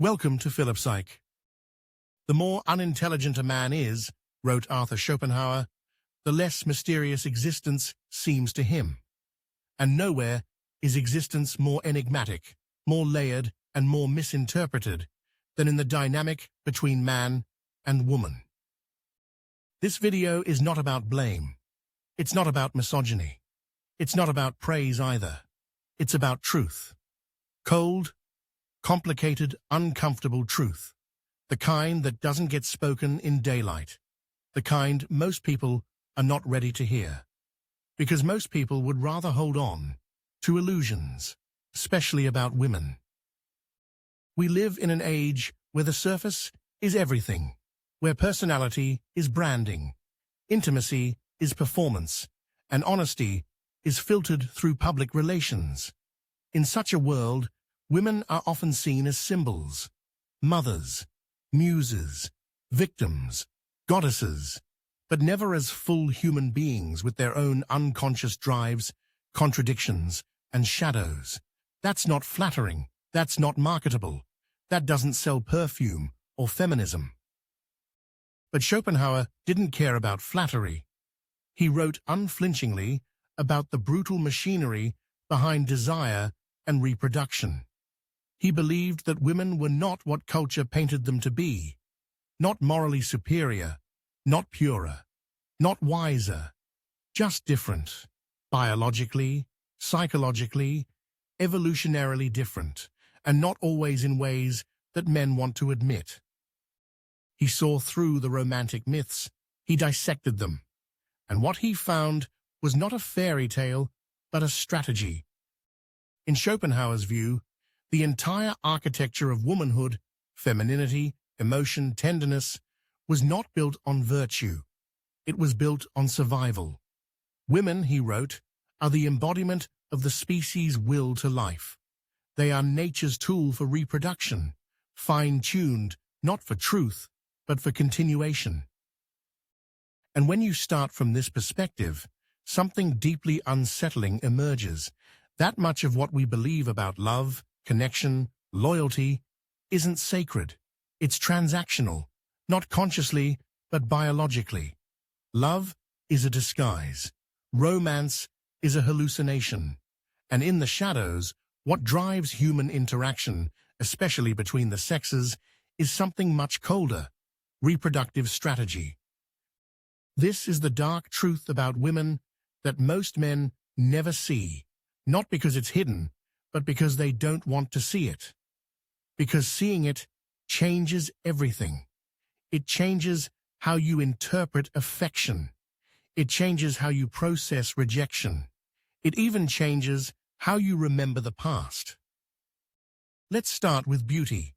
Welcome to Philipsyche. The more unintelligent a man is, wrote Arthur Schopenhauer, the less mysterious existence seems to him. And nowhere is existence more enigmatic, more layered, and more misinterpreted than in the dynamic between man and woman. This video is not about blame. It's not about misogyny. It's not about praise either. It's about truth. Cold, complicated, uncomfortable truth. The kind that doesn't get spoken in daylight. The kind most people are not ready to hear. Because most people would rather hold on to illusions, especially about women. We live in an age where the surface is everything, where personality is branding, intimacy is performance, and honesty is filtered through public relations. In such a world, women are often seen as symbols, mothers, muses, victims, goddesses, but never as full human beings with their own unconscious drives, contradictions, and shadows. That's not flattering. That's not marketable. That doesn't sell perfume or feminism. But Schopenhauer didn't care about flattery. He wrote unflinchingly about the brutal machinery behind desire and reproduction. He believed that women were not what culture painted them to be, not morally superior, not purer, not wiser, just different, biologically, psychologically, evolutionarily different, and not always in ways that men want to admit. He saw through the romantic myths, he dissected them, and what he found was not a fairy tale, but a strategy. In Schopenhauer's view, the entire architecture of womanhood, femininity, emotion, tenderness, was not built on virtue. It was built on survival. Women, he wrote, are the embodiment of the species' will to life. They are nature's tool for reproduction, fine-tuned, not for truth, but for continuation. And when you start from this perspective, something deeply unsettling emerges. That much of what we believe about love, connection, loyalty, isn't sacred. It's transactional, not consciously, but biologically. Love is a disguise. Romance is a hallucination. And in the shadows, what drives human interaction, especially between the sexes, is something much colder: reproductive strategy. This is the dark truth about women that most men never see, not because it's hidden, but because they don't want to see it. Because seeing it changes everything. It changes how you interpret affection. It changes how you process rejection. It even changes how you remember the past. Let's start with beauty.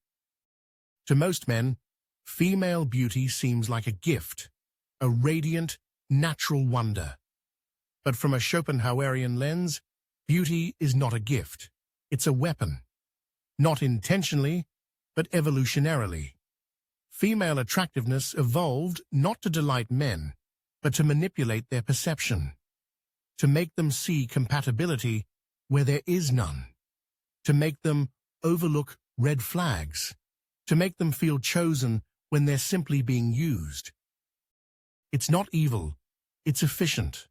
To most men, female beauty seems like a gift, a radiant, natural wonder. But from a Schopenhauerian lens, beauty is not a gift. It's a weapon. Not intentionally, but evolutionarily. Female attractiveness evolved not to delight men, but to manipulate their perception. To make them see compatibility where there is none. To make them overlook red flags. To make them feel chosen when they're simply being used. It's not evil. It's efficient.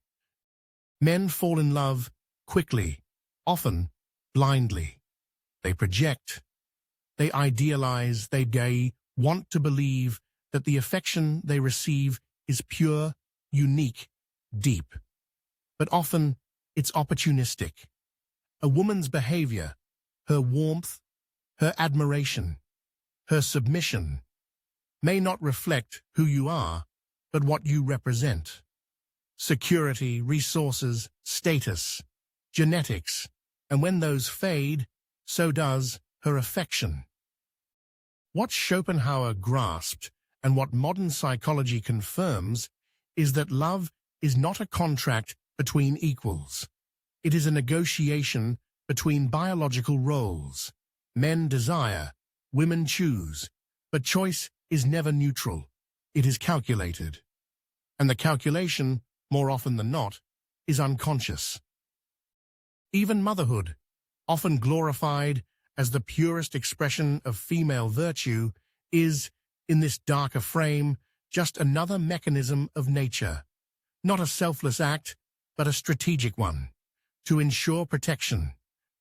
Men fall in love quickly, often blindly. They project. They idealize. They want to believe that the affection they receive is pure, unique, deep. But often, it's opportunistic. A woman's behavior, her warmth, her admiration, her submission, may not reflect who you are, but what you represent. Security, resources, status, genetics, and when those fade, so does her affection. What Schopenhauer grasped, and what modern psychology confirms, is that love is not a contract between equals. It is a negotiation between biological roles. Men desire, women choose, but choice is never neutral. It is calculated. And the calculation, more often than not, is unconscious. Even motherhood, often glorified as the purest expression of female virtue is, in this darker frame, just another mechanism of nature. Not a selfless act, but a strategic one, to ensure protection,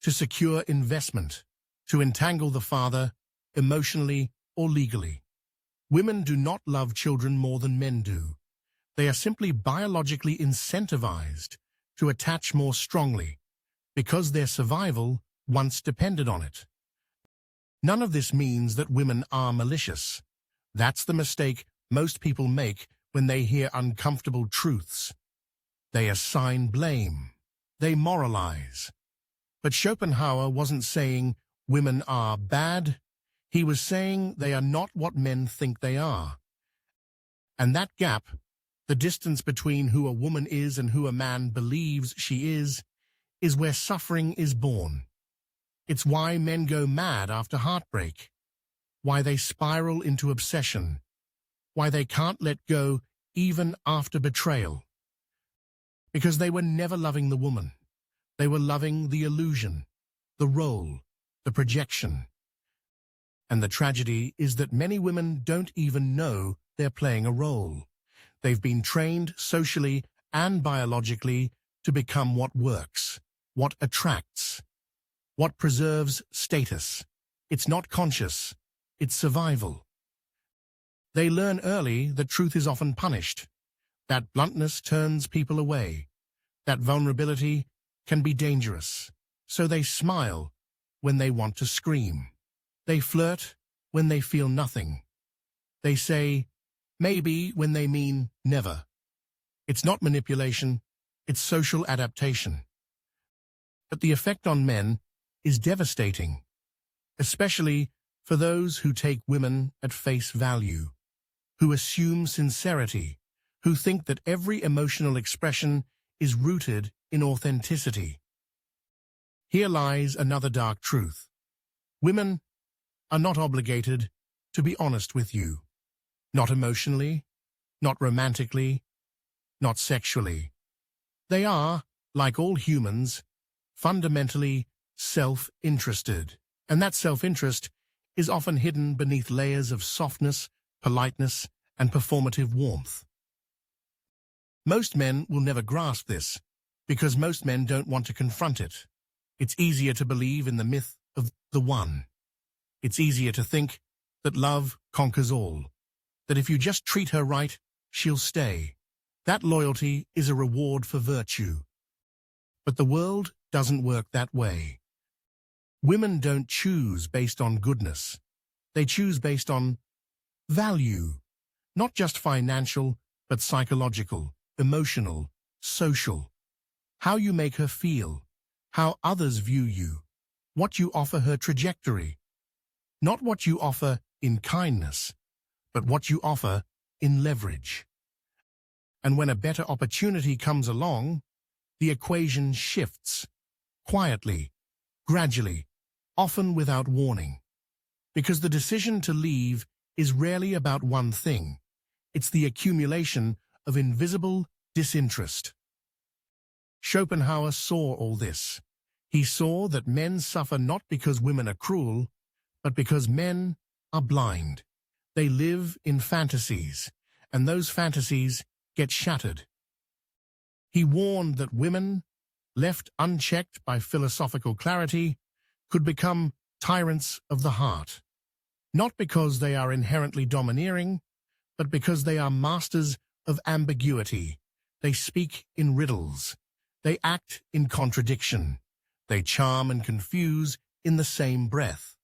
to secure investment, to entangle the father, emotionally or legally. Women do not love children more than men do. They are simply biologically incentivized to attach more strongly, because their survival once depended on it. None of this means that women are malicious. That's the mistake most people make when they hear uncomfortable truths. They assign blame. They moralize. But Schopenhauer wasn't saying women are bad. He was saying they are not what men think they are. And that gap, the distance between who a woman is and who a man believes she is where suffering is born. It's why men go mad after heartbreak, why they spiral into obsession, why they can't let go even after betrayal. Because they were never loving the woman. They were loving the illusion, the role, the projection. And the tragedy is that many women don't even know they're playing a role. They've been trained socially and biologically to become what works, what attracts, what preserves status. It's not conscious, it's survival. They learn early that truth is often punished, that bluntness turns people away, that vulnerability can be dangerous. So they smile when they want to scream. They flirt when they feel nothing. They say maybe when they mean never. It's not manipulation, it's social adaptation. But the effect on men is devastating, especially for those who take women at face value, who assume sincerity, who think that every emotional expression is rooted in authenticity. Here lies another dark truth. Women are not obligated to be honest with you. Not emotionally, not romantically, not sexually. They are, like all humans, fundamentally self-interested. And that self-interest is often hidden beneath layers of softness, politeness, and performative warmth. Most men will never grasp this, because most men don't want to confront it. It's easier to believe in the myth of the one. It's easier to think that love conquers all, that if you just treat her right, she'll stay. That loyalty is a reward for virtue. But the world doesn't work that way. Women don't choose based on goodness. They choose based on value, not just financial, but psychological, emotional, social. How you make her feel, how others view you, what you offer her trajectory. Not what you offer in kindness, but what you offer in leverage. And when a better opportunity comes along, the equation shifts, quietly, gradually, often without warning. Because the decision to leave is rarely about one thing. It's the accumulation of invisible disinterest. Schopenhauer saw all this. He saw that men suffer not because women are cruel, but because men are blind. They live in fantasies, and those fantasies get shattered. He warned that women, left unchecked by philosophical clarity, could become tyrants of the heart, not because they are inherently domineering, but because they are masters of ambiguity. They speak in riddles. They act in contradiction. They charm and confuse in the same breath.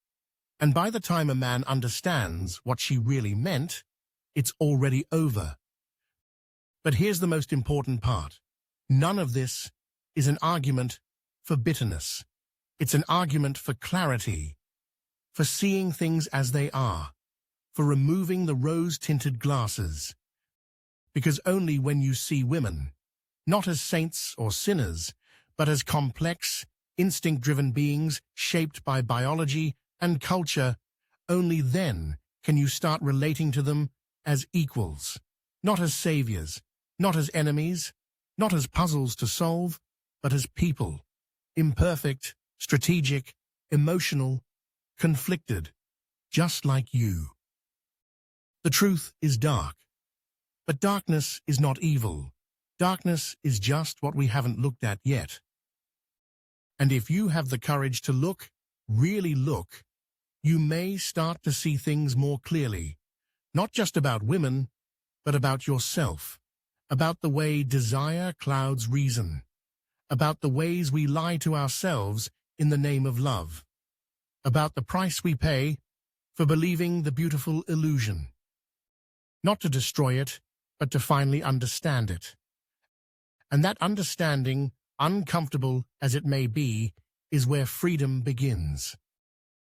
And by the time a man understands what she really meant, it's already over. But here's the most important part. None of this is an argument for bitterness. It's an argument for clarity, for seeing things as they are, for removing the rose-tinted glasses. Because only when you see women, not as saints or sinners, but as complex, instinct-driven beings shaped by biology and culture, only then can you start relating to them as equals, not as saviors, not as enemies, not as puzzles to solve, but as people, imperfect, strategic, emotional, conflicted, just like you. The truth is dark, but darkness is not evil. Darkness is just what we haven't looked at yet. And if you have the courage to look, really look, you may start to see things more clearly, not just about women, but about yourself, about the way desire clouds reason, about the ways we lie to ourselves in the name of love, about the price we pay for believing the beautiful illusion. Not to destroy it, but to finally understand it. And that understanding, uncomfortable as it may be, is where freedom begins.